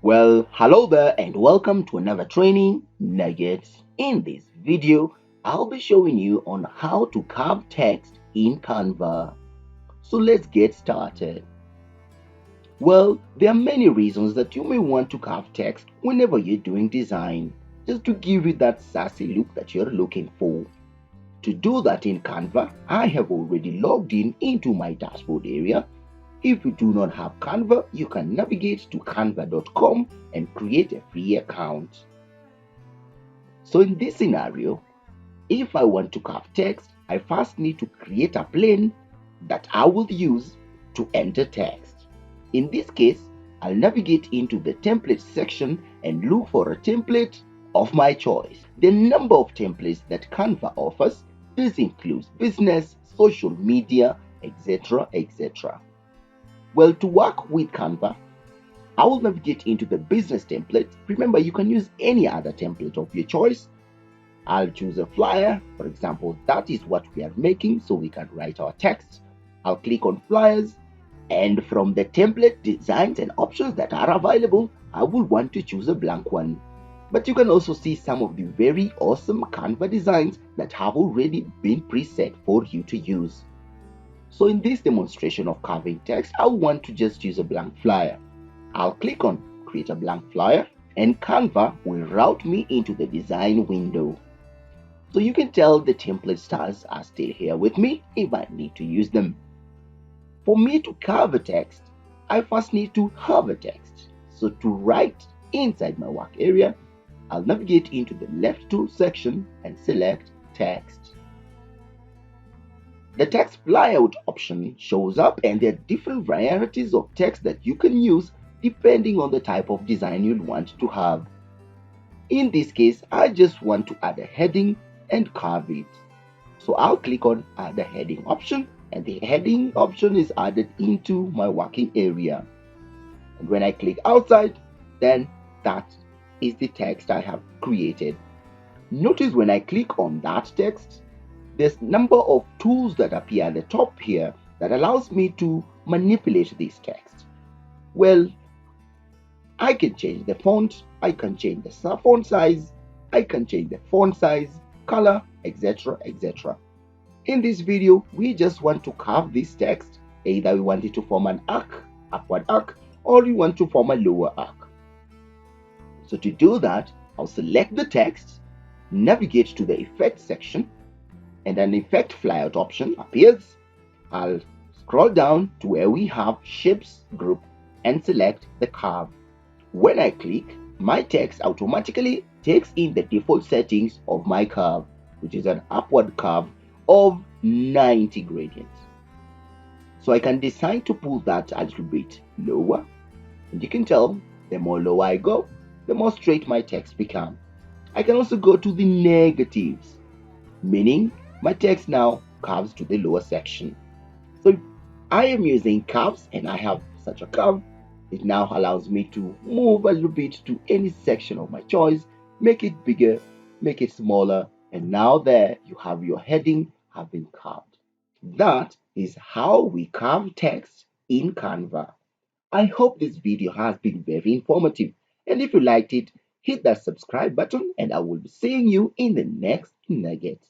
Well, hello there and welcome to another training nuggets. In this video, I'll be showing you on how to carve text in Canva. So let's get started. Well, there are many reasons that you may want to carve text whenever you're doing design, just to give you that sassy look that you're looking for. To do that in Canva, I have already logged in into my dashboard area. If you do not have Canva, you can navigate to canva.com and create a free account. So in this scenario, if I want to carve text, I first need to create a plane that I will use to enter text. In this case, I'll navigate into the template section and look for a template of my choice. The number of templates that Canva offers, this includes business, social media, etc. etc. Well, to work with Canva, I will navigate into the business template. Remember, you can use any other template of your choice. I'll choose a flyer. For example, that is what we are making, so we can write our text. I'll click on flyers, and from the template designs and options that are available, I will want to choose a blank one. But you can also see some of the very awesome Canva designs that have already been preset for you to use. So in this demonstration of carving text, I want to just use a blank flyer. I'll click on create a blank flyer and Canva will route me into the design window. So you can tell the template styles are still here with me if I need to use them. For me to carve a text, I first need to have a text. So to write inside my work area, I'll navigate into the left tool section and select text. The text flyout option shows up, and there are different varieties of text that you can use depending on the type of design you'll want to have. In this case, I just want to add a heading and carve it. So I'll click on add a heading option, and the heading option is added into my working area. And when I click outside, then that is the text I have created. Notice when I click on that text, there's a number of tools that appear at the top here that allows me to manipulate this text. Well, I can change the font, I can change the font size, I can change the font size, color, etc. etc. In this video, we just want to carve this text. Either we want it to form an arc, upward arc, or we want to form a lower arc. So to do that, I'll select the text, navigate to the effect section, and an effect flyout option appears. I'll scroll down to where we have shapes group and select the curve. When I click, my text automatically takes in the default settings of my curve, which is an upward curve of 90 gradients. So I can decide to pull that a little bit lower, and you can tell the more lower I go, the more straight my text becomes. I can also go to the negatives, meaning my text now curves to the lower section. So if I am using curves and I have such a curve, it now allows me to move a little bit to any section of my choice, make it bigger, make it smaller, and now there you have your heading have been carved. That is how we carve text in Canva. I hope this video has been very informative, and if you liked it, hit that subscribe button and I will be seeing you in the next nugget.